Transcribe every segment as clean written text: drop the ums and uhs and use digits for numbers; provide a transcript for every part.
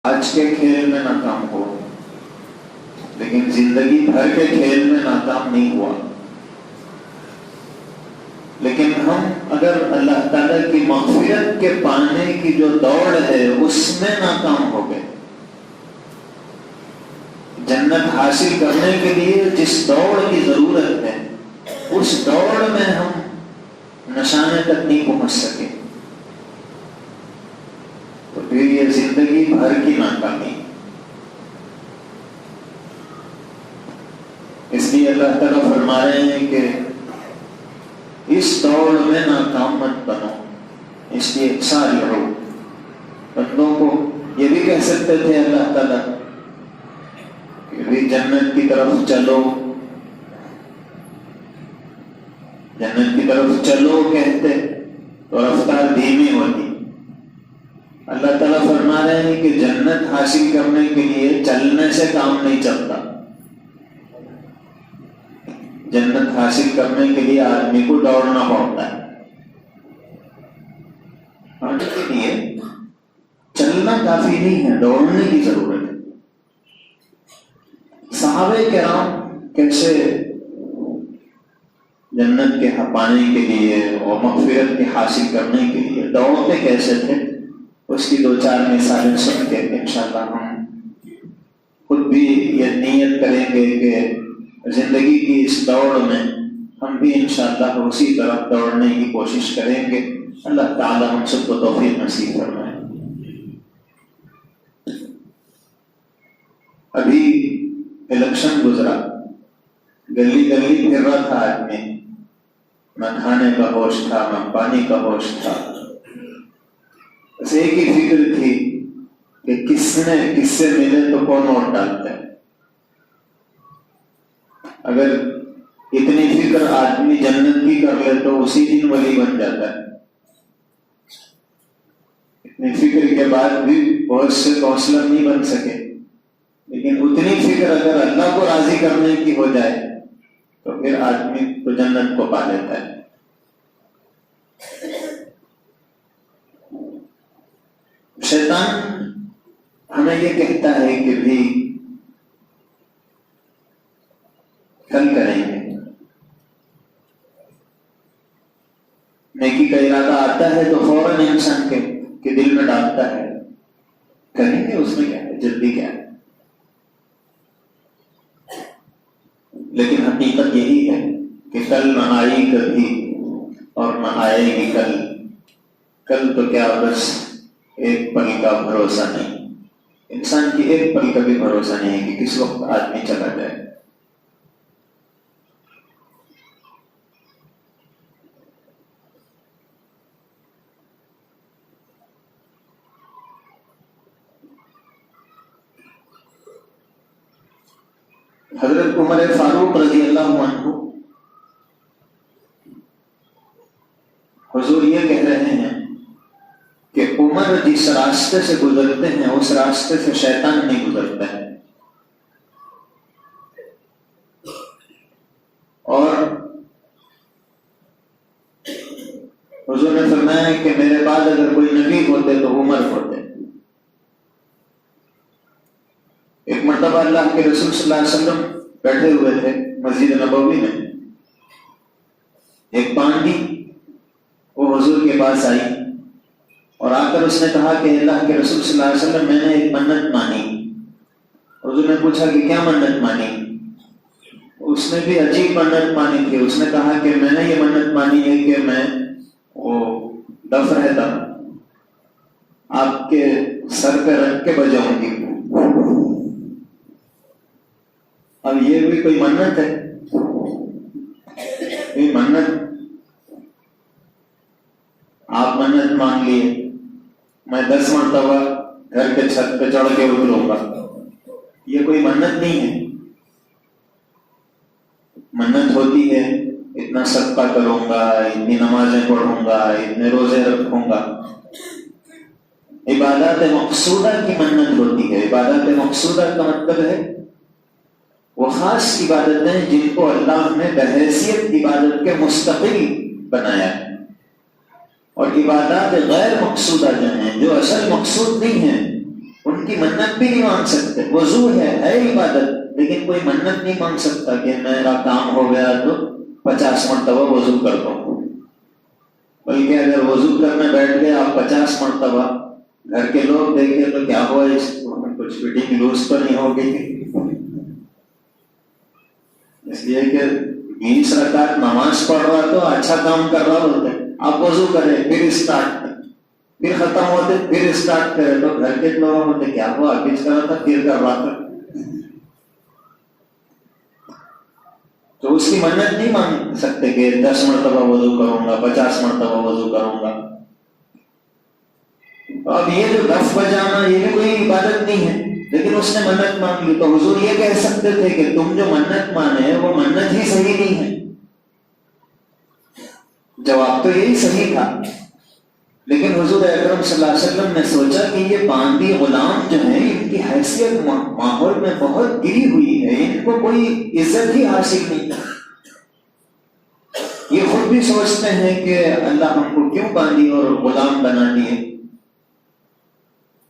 آج کے کھیل میں ناکام ہو، لیکن زندگی بھر کے کھیل میں ناکام نہیں ہوا۔ لیکن ہم اگر اللہ تعالیٰ کی مغفرت کے پانے کی جو دوڑ ہے اس میں ناکام ہو گئے، جنت حاصل کرنے کے لیے جس دوڑ کی ضرورت ہے اس دوڑ میں ہم نشانے تک نہیں پہنچ سکے تو پھر یہ زندگی بھر کی ناکامی۔ اس لیے اللہ تعالیٰ فرما رہے ہیں کہ اس دوڑ میں ناکام مت بنو، اس لیے سارعوا، بندوں کو یہ بھی کہہ سکتے تھے اللہ تعالیٰ کہ بھی جنت کی طرف چلو، جنت کی طرف چلو کہتے تو رفتار دھیمی ہوتی۔ اللہ تعالیٰ فرما رہے ہیں کہ جنت حاصل کرنے کے لیے چلنے سے کام نہیں چلتا، جنت حاصل کرنے کے لیے آدمی کو دوڑنا پڑتا ہے، پانے کے لیے چلنا کافی نہیں ہے، دوڑنے کی ضرورت ہے۔ صحابہ کرام کیسے جنت کے پانے کے لیے اور مغفرت کے حاصل کرنے کے لیے دوڑتے کیسے تھے، اس کی دو چار مثالیں سن کے انشاءاللہ ہم خود بھی یہ نیت کریں گے کہ زندگی کی اس دوڑ میں ہم بھی انشاءاللہ اسی طرف دوڑنے کی کوشش کریں گے۔ اللہ تعالی ہم سب کو توفیق نصیب فرمائے۔ ابھی الیکشن گزرا، گلی گلی پھر رہا تھا آدمی، نہ کھانے کا ہوش تھا نہ پانی کا ہوش تھا، بس ایک ہی فکر تھی کہ کس سے ملے تو کون ووٹ ڈالتا ہے۔ اگر اتنی فکر آدمی جنت کی کر لے تو اسی دن ولی بن جاتا ہے۔ اتنی فکر کے بعد بھی بہت سے کونسلر نہیں بن سکے، لیکن اتنی فکر اگر اللہ کو راضی کرنے کی ہو جائے تو پھر آدمی تو جنت کو پا لیتا ہے۔ شیطان ہمیں یہ کہتا ہے کہ بھی کل کریں گے، نیکی کا ارادہ آتا ہے تو فوراً انسان کے دل میں ڈالتا ہے کریں گے، اس میں کیا ہے، جلدی کیا ہے۔ لیکن حقیقت یہی ہے کہ کل نہ آئی کبھی اور نہ آئے گی کل، کل تو کیا بس ایک پل کا بھروسہ نہیں، انسان کی ایک پل کا بھی بھروسہ نہیں ہے کہ کس وقت آدمی چلا جائے۔ حضرت عمر فاروق رضی اللہ عنہ حضور یہ کہہ رہے ہیں کہ عمر جس راستے سے گزرتے ہیں اس راستے سے شیطان نہیں گزرتا ہے، اور حضور نے فرمایا ہے کہ میرے بعد اگر کوئی نبی ہوتے تو عمر ہوتے۔ ایک مرتبہ اللہ کے رسول صلی اللہ علیہ وسلم بیٹھے ہوئے تھے مسجد نبوی میں، ایک بانڈی وہ حضور کے پاس آئی اور آ کر اس نے کہا کہ اللہ کے رسول صلی اللہ علیہ وسلم میں نے ایک منت مانی۔ حضور نے پوچھا کہ کیا منت مانی؟ اس نے بھی عجیب منت مانی تھی، اس نے کہا کہ میں نے یہ منت مانی ہے کہ میں وہ دف رہتا آپ کے سر پہ رکھ کے بجاؤں گی۔ اب یہ بھی کوئی منت ہے؟ یہ منت آپ منت مانگ لیے میں 10 مرتبہ گھر کے چھت پہ چڑھ کے اتروں گا، یہ کوئی منت نہیں ہے۔ منت ہوتی ہے اتنا صدقہ کروں گا، اتنی نمازیں پڑھوں گا، اتنے روزے رکھوں گا، عبادات مقصودہ کی منت ہوتی ہے۔ عبادات مقصودہ کا مطلب ہے وہ خاص عبادتیں جن کو اللہ نے بحیثیت عبادت کے مستقل بنایا ہے، اور عبادات غیر مقصودہ جو ہیں، جو اصل مقصود نہیں ہیں، ان ان کی منت بھی نہیں مانگ سکتے. وضو ہے عبادت، لیکن کوئی منت نہیں مانگ سکتا کہ میرا کام ہو گیا تو 50 مرتبہ وضو کر دو. بلکہ اگر وضو کرنے بیٹھ گئے آپ 50 مرتبہ، گھر کے لوگ دیکھے تو کیا ہوا، اس کو کچھ فٹنگ لوز تو نہیں ہو گئی. اس لیے کہ 20 رکعت نماز پڑھ رہا تو اچھا کام کر رہا ہوتے. آپ وضو کریں پھر اسٹارٹ، پھر ختم ہوتے پھر اسٹارٹ کرے تو گھر کے لوگ ہوتے کیا ہوا، ابھی کر رہا تھا پھر کر رہا تھا. تو اس کی منت نہیں مانگ سکتے کہ 10 مرتبہ وضو کروں گا، 50 مرتبہ وضو کروں گا. اب یہ جو دف بجانا یہ بھی کوئی عبادت نہیں ہے، لیکن اس نے منت مانگ لی. تو حضور یہ کہہ سکتے تھے کہ تم جو منت مانے وہ منت ہی صحیح نہیں ہے. جواب تو یہی صحیح تھا، لیکن حضور اکرم صلی اللہ علیہ وسلم نے سوچا کہ یہ باندی غلام جو ہیں ان کی حیثیت ماحول میں بہت گری ہوئی ہے، ان کو کوئی عزت ہی حاصل نہیں. یہ خود بھی سوچتے ہیں کہ اللہ ہم کو کیوں باندی اور غلام بنا دیے.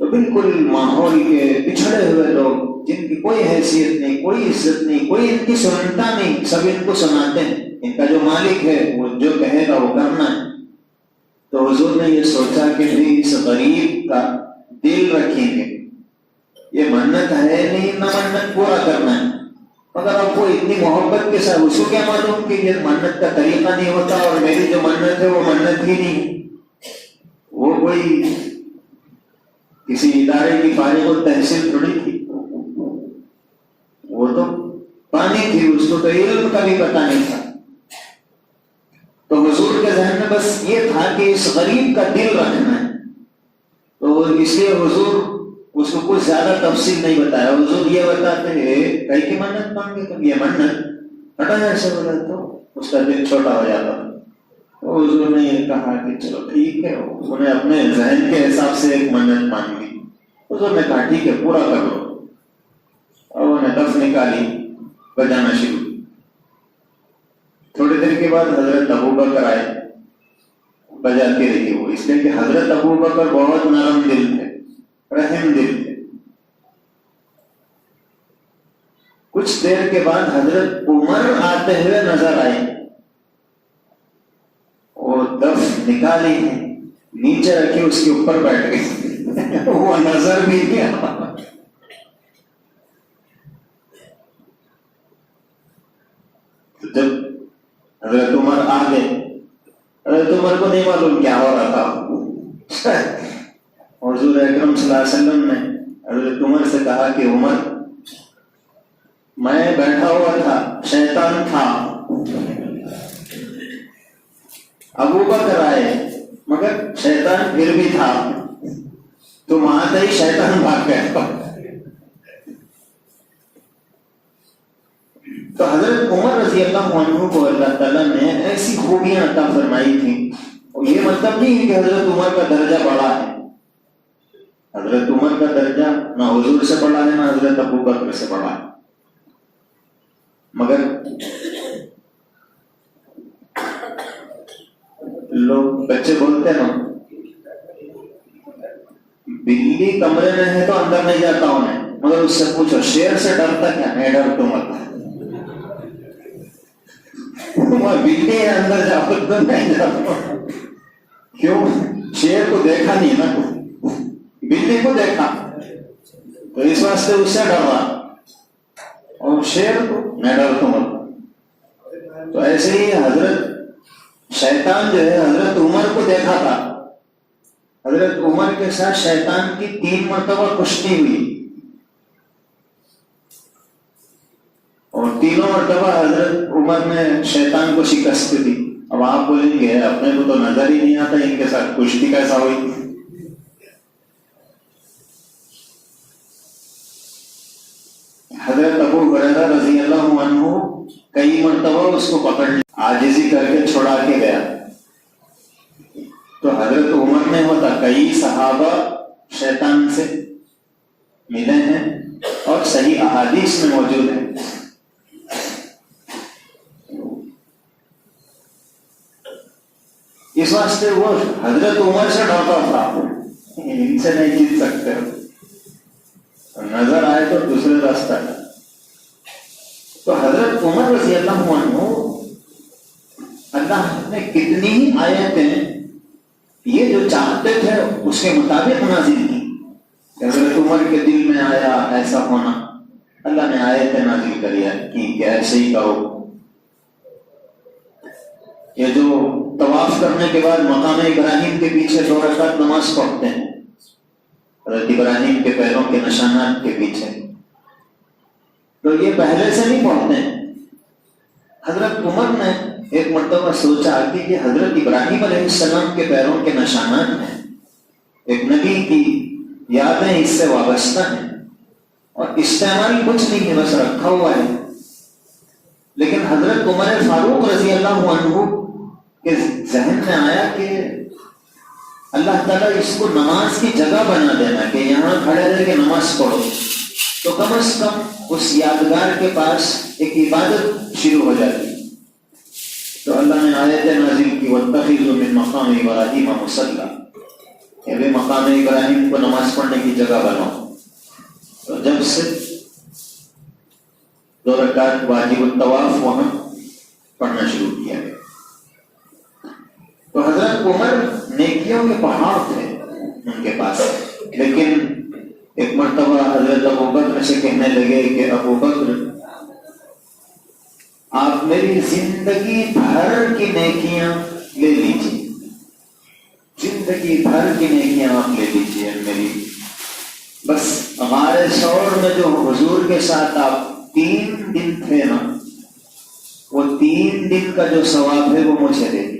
تو بالکل ماحول کے پچھڑے ہوئے لوگ جن کی کوئی حیثیت نہیں، کوئی عزت نہیں، کوئی ان کی سنتا نہیں، سب ان کو سناتے ہیں. ان کا جو مالک ہے وہ جو کہے گا وہ کرنا ہے. تو حضور نے یہ سوچا کہ بھی اس غریب کا دل رکھیں گے. یہ منت ہے نہیں، نہ منت پورا کرنا ہے، مگر اب وہ اتنی محبت کے ساتھ، اس کو کیا معلوم کہ یہ منت کا طریقہ نہیں ہوتا اور میری جو منت ہے وہ منت ہی نہیں، وہ کوئی کسی ادارے کی فارغ التحصیل تھوڑی تھی، وہ تو پانی تھی، اس کو تو علم کا بھی پتہ نہیں تھا. تو حضور کے ذہن میں بس یہ تھا کہ اس غریب کا دل رکھنا ہے. تو اس لیے حضور اس کو کچھ زیادہ تفصیل نہیں بتایا. حضور یہ بتاتے ہیں کئی کی منت مانگے تم، یہ منت ہٹا ایسے بولا تو اس کا دل چھوٹا ہو جاتا. تو حضور نے یہ کہا کہ چلو ٹھیک ہے، انہیں اپنے ذہن کے حساب سے ایک منت مانگی. حضور نے کہا ٹھیک ہے پورا کر لو، اور انہیں دف نکالی، بجانا شروع. تھوڑی دیر کے بعد حضرت ابوبکر آئے، بجاتے رہی وہ، اس لیے کہ حضرت ابوبکر بہت نرم دل تھے، رحم دل تھے. کچھ دیر کے بعد حضرت عمر آتے ہوئے نظر آئے، وہ دف نکالی ہے، نیچے رکھی اس کے اوپر بیٹھ گئے. وہ نظر بھی کیا. جب حضرت عمر آ گئے، حضرت عمر کو نہیں معلوم کیا ہو رہا تھا. حضور اکرم صلی اللہ علیہ وسلم نے حضرت عمر سے کہا کہ عمر، میں بیٹھا ہوا تھا، شیطان تھا. ابو بکر آئے مگر شیطان پھر بھی تھا، تم آتے ہی شیطان بھاگ گیا. تو حضرت عمر رضی اللہ عنہ کو اللہ تعالیٰ نے ایسی خوبیاں عطا فرمائی تھیں. اور یہ مطلب نہیں ہے کہ حضرت عمر کا درجہ بڑا ہے. حضرت عمر کا درجہ نہ حضور سے بڑا ہے، نہ حضرت ابو بکر سے بڑا ہے. مگر لوگ بچے بولتے ہیں نا، بلی کمرے میں ہے تو اندر نہیں جاتا ہوں میں، مگر اس سے پوچھو شیر سے ڈرتا کیا؟ میں ڈر تو مت، بلی ہے اندر جاؤ تو نہیں جاتا. کیوں؟ شیر کو دیکھا نہیں نا، بلی کو دیکھا تو اس واسطے اس سے ڈر رہا، اور شیر کو میں ڈر تو مت. تو ایسے ہی حضرت شیطان جو ہے حضرت عمر کو دیکھا تھا. حضرت عمر کے ساتھ شیطان کی 3 مرتبہ کشتی ہوئی، اور تینوں مرتبہ حضرت عمر نے شیطان کو شکست دی. اب آپ بولیں گے اپنے کو تو نظر ہی نہیں آتا ان کے ساتھ کشتی کیسا ہوئی. حضرت ابو ہریرہ رضی اللہ عنہ کئی مرتبہ اس کو پکڑ عاجزی کر کے چھڑا کے گیا. تو حضرت عمر نے ہوتا کئی صحابہ شیطان سے ملے ہیں اور صحیح احادیث میں موجود ہیں. اس واسطے وہ حضرت عمر سے ڈرتا تھا، ان سے نہیں جیت سکتے. نظر آئے تو دوسرے راستہ ہے. تو حضرت عمر رضی اللہ عنہ اللہ نے کتنی ہی آیتیں یہ جو چاہتے تھے اس کے مطابق نازل کی. حضرت عمر کے دل میں آیا ایسا ہونا، اللہ نے آیتیں نازل کری کہ ایسے ہی کرو. یہ جو طواف کرنے کے بعد مقام ابراہیم کے پیچھے 2 رکعت نماز پڑھتے ہیں، حضرت ابراہیم کے پیروں کے نشانات کے پیچھے، تو یہ پہلے سے نہیں پڑھتے ہیں. حضرت عمر نے ایک مرتبہ سوچا کہ یہ حضرت ابراہیم علیہ السلام کے پیروں کے نشانات ہیں، ایک نبی کی یادیں اس سے وابستہ ہیں، اور استعمال کچھ نہیں ہے، بس رکھا ہوا ہے. لیکن حضرت عمر فاروق رضی اللہ عنہ کے ذہن میں آیا کہ اللہ تعالیٰ اس کو نماز کی جگہ بنا دینا کہ یہاں کھڑے رہ کے نماز پڑھو، تو کم از کم اس یادگار کے پاس ایک عبادت شروع ہو جاتی. تو اللہ نے آیت نازل کی وَاتَّخِذُوا مِن مَقَامِ إِبْرَاهِيمَ مُصَلًّى، کہ بھی مقام ابراہیم کو نماز پڑھنے کی جگہ بناؤ. تو جب سے 2 رکعت واجب الطواف وہاں پڑھنا شروع کیا گیا. تو حضرت عمر نیکیوں کے پہاڑ تھے ان کے پاس، لیکن ایک مرتبہ حضرت ابوبکر سے کہنے لگے کہ ابوبکر آپ میری زندگی بھر کی نیکیاں لے لیجیے، زندگی بھر کی نیکیاں آپ لے لیجیے میری، بس غار ثور میں جو حضور کے ساتھ آپ 3 دن تھے نا، وہ 3 دن کا جو ثواب ہے وہ مجھے دے دیجیے.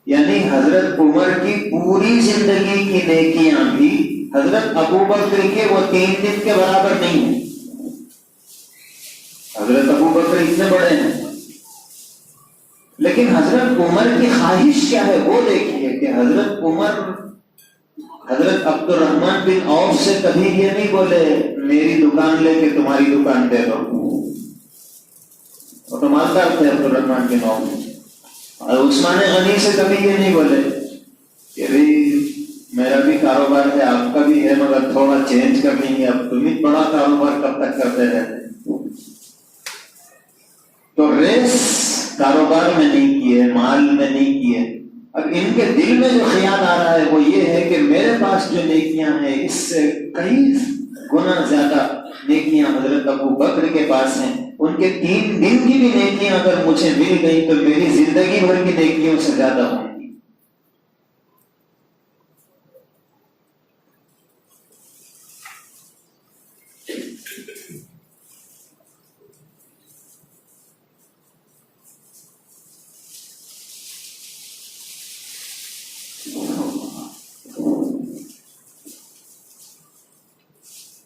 یعنی حضرت عمر کی پوری زندگی کی نیکیاں بھی حضرت ابوبکر کے وہ 3 دن کے برابر نہیں ہیں. حضرت ابوبکر اتنے بڑے ہیں، لیکن حضرت عمر کی خواہش کیا ہے وہ دیکھیے کہ حضرت عمر حضرت عبد الرحمن بن عوف سے کبھی یہ نہیں بولے میری دکان لے کے تمہاری دکان دے دو. وہ تو مالدار تھے عبد الرحمن بن عوف. اور عثمان غنی سے کبھی یہ نہیں بولے کہ میرا بھی کاروبار ہے آپ کا بھی ہے مگر تھوڑا چینج کر لیں گے، اب تم ہی بڑا کاروبار کب تک کرتے رہتے. تو ریس کاروبار میں نہیں کیے، مال میں نہیں کیے. اب ان کے دل میں جو خیال آ رہا ہے وہ یہ ہے کہ میرے پاس جو نیکیاں ہیں اس سے کئی گنا زیادہ نیکیاں حضرت ابوبکر کے پاس ہیں. ان کے 3 دن کی بھی نیکیاں اگر مجھے مل گئی تو میری زندگی بھر کی نیکیوں سے زیادہ ہوں گی.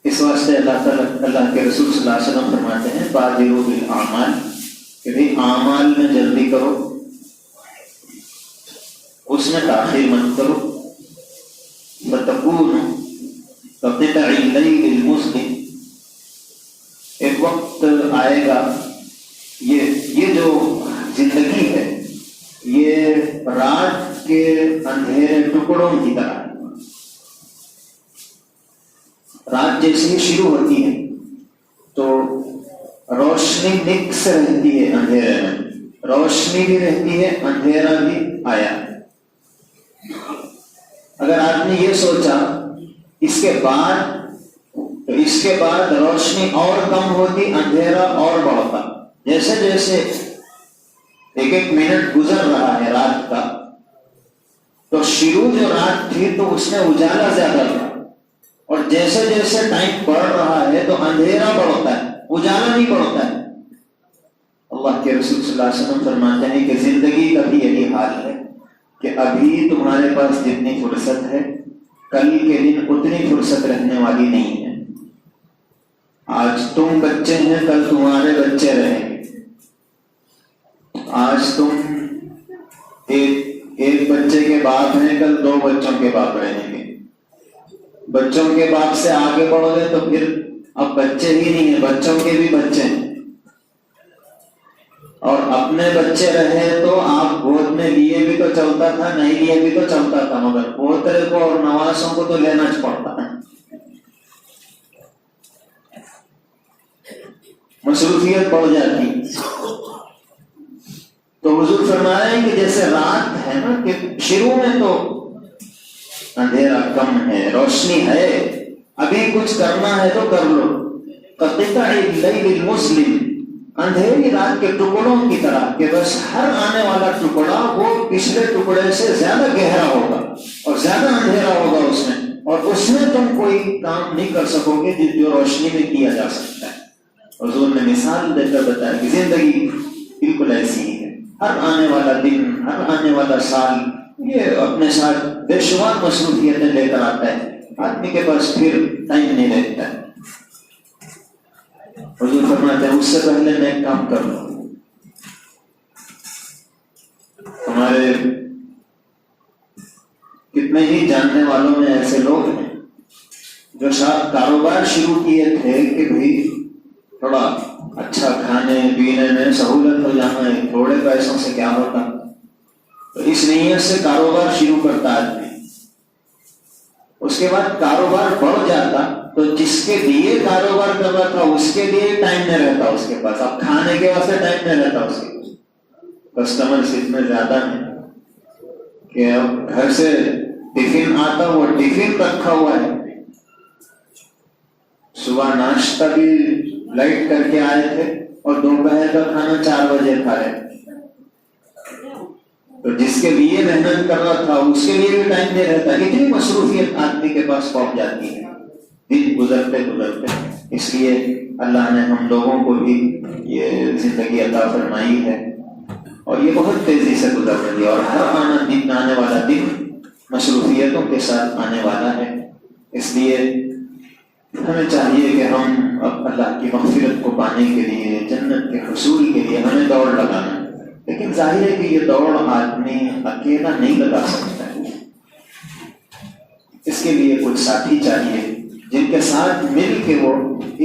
اس واسطے اللہ کے رسول صلی اللہ علیہ وسلم فرماتے ہیں بادروا بالاعمال، کہ بھئی اعمال میں جلدی کرو، اس میں تاخیر مت کرو. فتكون كقطع الليل المظلم، ایک وقت آئے گا یہ جو زندگی ہے یہ رات کے اندھیرے ٹکڑوں کی طرح ہے. رات جیسے ہی شروع ہوتی ہے تو روشنی مکس رہتی ہے اندھیرے میں، روشنی بھی رہتی ہے اندھیرا بھی آیا. اگر آپ نے یہ سوچا اس کے بعد روشنی اور کم ہوتی، اندھیرا اور بڑھتا، جیسے جیسے 1 منٹ گزر رہا ہے رات کا، تو شروع جو رات تھی تو اس میں اجالا زیادہ تھا، اور جیسے جیسے ٹائم بڑھ رہا ہے تو اندھیرا بڑھتا ہے، اجالا نہیں بڑھتا ہے. اللہ کے رسول صلی اللہ علیہ وسلم فرماتے ہیں کہ زندگی کا بھی یہی حال ہے کہ ابھی تمہارے پاس جتنی فرصت ہے کل کے دن اتنی فرصت رہنے والی نہیں ہے. آج تم بچے ہیں کل تمہارے بچے رہیں گے. آج تم ایک بچے کے باپ ہیں کل 2 بچوں کے باپ رہیں گے. بچوں کے باپ سے آگے بڑھو گے تو پھر اب بچے ہی نہیں ہیں، بچوں کے بھی بچے ہیں. اور اپنے بچے رہے تو آپ گود میں لیے بھی تو چلتا تھا, نہیں لیے بھی تو چلتا تھا, مگر پوترے کو اور نواسوں کو تو لینا پڑتا ہے. مصروفیت بڑھ جاتی. تو حضور فرما رہے ہیں کہ جیسے رات ہے نا, کہ شروع میں تو اندھیرا کم ہے, روشنی ہے, ابھی کچھ کرنا ہے تو کر لو. قطع اللیل المظلم, اندھیری رات کے ٹکڑوں کی طرح, کہ بس ہر آنے والا ٹکڑا وہ پچھلے ٹکڑے سے زیادہ گہرا ہوگا اور زیادہ اندھیرا ہوگا اس میں, اور اس میں تم کوئی کام نہیں کر سکو گے جو روشنی میں کیا جا سکتا ہے. حضور نے مثال دے کر بتایا کہ زندگی بالکل ایسی ہی ہے. ہر آنے والا دن, ہر آنے والا سال یہ اپنے ساتھ بے شمار مصروفیتیں لے کر آتا ہے. آدمی کے پاس پھر ٹائم نہیں رہتا ہے. حضور فرماتے ہیں اس سے پہلے میں ایک کام کر لوں. ہمارے کتنے ہی جاننے والوں میں ایسے لوگ ہیں جو شاید کاروبار شروع کیے تھے کہ بھئی تھوڑا اچھا کھانے پینے میں سہولت ہو جانا ہے, تھوڑے پیسوں سے کیا ہوتا, تو اس نیت سے کاروبار شروع کرتا آدمی. اس کے بعد کاروبار بڑھ جاتا تو جس کے لیے کاروبار کر رہا تھا اس کے لیے ٹائم نہیں رہتا اس کے پاس. اب کھانے کے واسطے ٹائم نہیں رہتا اس کے پاس. کسٹمر اتنے زیادہ ہیں کہ اب گھر سے ٹفن آتا, وہ ٹفن رکھا ہوا ہے. صبح ناشتہ بھی لائٹ کر کے آئے تھے اور دوپہر کا کھانا 4 بجے کھا رہے. تو جس کے لیے محنت کر رہا تھا اس کے لیے بھی ٹائم نہیں رہتا. اتنی مصروفیت آدمی کے پاس پہنچ جاتی ہے دن گزرتے گزرتے. اس لیے اللہ نے ہم لوگوں کو بھی یہ زندگی عطا فرمائی ہے اور یہ بہت تیزی سے گزر رہی ہے, اور ہر آنے والا دن مصروفیتوں کے ساتھ آنے والا ہے. اس لیے ہمیں چاہیے کہ ہم اب اللہ کی مغفرت کو پانے کے لیے, جنت کے حصول کے لیے ہمیں دوڑ لگانا. لیکن ظاہر ہے کہ یہ دوڑ آدمی اکیلا نہیں لگا سکتا ہے. اس کے لیے کچھ ساتھی چاہیے جن کے ساتھ مل کے وہ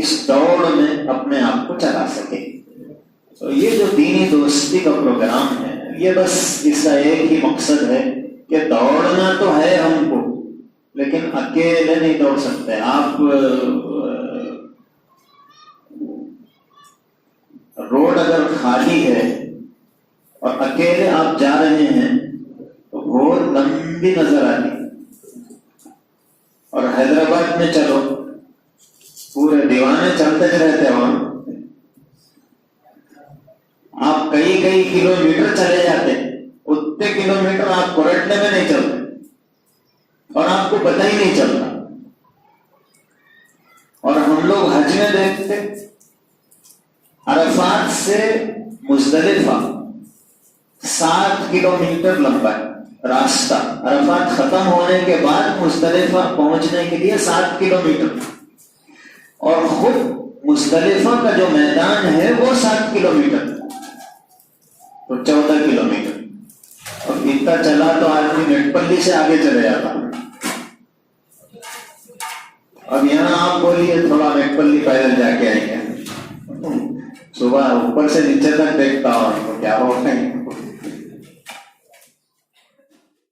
اس دوڑ میں اپنے آپ کو چلا سکے. تو یہ جو دینی دوستی کا پروگرام ہے, یہ بس اس کا ایک ہی مقصد ہے کہ دوڑنا تو ہے ہم کو, لیکن اکیلے نہیں دوڑ سکتے. آپ روڈ اگر خالی ہے اور اکیلے آپ جا رہے ہیں تو بہت لمبی نظر آتی. اور حیدرآباد میں چلو, پورے دیوانے چلتے رہتے وہاں, آپ کئی کلومیٹر چلے جاتے, اتنے کلومیٹر آپ کوریٹنے میں نہیں چلتے اور آپ کو پتہ ہی نہیں چلتا. اور ہم لوگ حج میں دیکھتے عرفات سے مزدلفہ 7 کلومیٹر لمبا ہے راستہ. عرفات ختم ہونے کے بعد مزدلفہ پہنچنے کے لیے 7 کلومیٹر, اور خود مزدلفہ کا جو میدان ہے وہ 7 کلومیٹر, تو 14 کلومیٹر. اور اتنا چلا تو آدمی میٹ پلی سے آگے چلے جاتا. اب یہاں آپ بولیے تھوڑا میٹ پلی پیدل جا کے آئیے, صبح اوپر سے نیچے تک دیکھتا ہوں تو کیا ہو گئی.